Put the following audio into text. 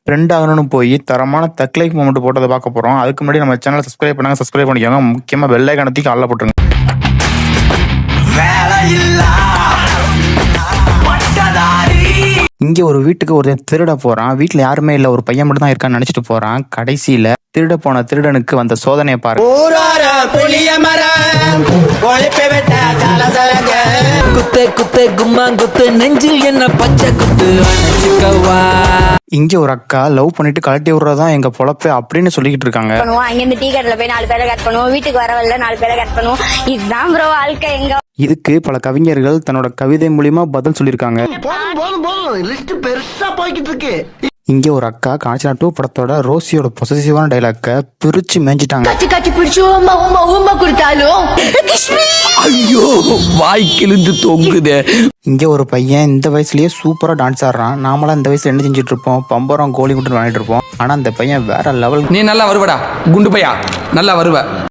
Trend ஆகணும்னு போய் தரமான தக்லைஃப் மூமெண்ட் போட்டதை பார்க்க போகிறோம். அதுக்கு முன்னாடி நம்ம சேனலை சப்ஸ்கிரைப் பண்ணாங்க, சப்ஸ்கிரைப் பண்ணிக்கோங்க. முக்கியமாக வெள்ளை கணத்துக்கு ஆளில் போட்டுருங்க. இங்கே ஒரு வீட்டுக்கு ஒருத்தன் திருட போகிறான். வீட்டில் யாருமே இல்லை, ஒரு பையன் மட்டும் தான் இருக்கான்னு நினச்சிட்டு போகிறான். கடைசியில் திருட போன திருடனுக்கு வந்த சோதனையை பாரு. குத்து குத்து கும்மா குத்து நெஞ்சில் என்ன பச்சை குத்து அணைச்சிக்கவா. இங்க ஒரு அக்கா லவ் பண்ணிட்டு கழட்டி விடுறதா எங்க பொழப்பு அப்படின்னு சொல்லிக்கிட்டு இருக்காங்க. அங்கிருந்து டீ கடையில போய் 4 பேரை கட் பண்ணுவோம், வீட்டுக்கு வரவில்லை 4 பேரை கட் பண்ணுவோம். இதுதான் ப்ரோ வாழ்க்கை. எங்க இதுக்கு பல கவிஞர்கள் தன்னோட கவிதை மூலியமா பதில் சொல்லியிருக்காங்க. இங்க ஒரு அக்கா காஞ்சனா 2 படத்தோட ரோசியோட பொசசிவான டைலாக்க பிரிச்சு மேஞ்சிட்டாங்க. ஐயோ வாய்க்கிழிந்து தொங்குதே. இங்க ஒரு பையன் இந்த வயசுலயே சூப்பரா டான்ஸ் ஆடுறான். நாமெல்லாம் இந்த வயசுல என்ன செஞ்சுட்டு இருப்போம், பம்பரம் கோழி மட்டும் விளையாடிட்டு இருப்போம். ஆனா அந்த பையன் வேற லெவல். நீ நல்லா வருவடா குண்டு பையா, நல்லா வருவ.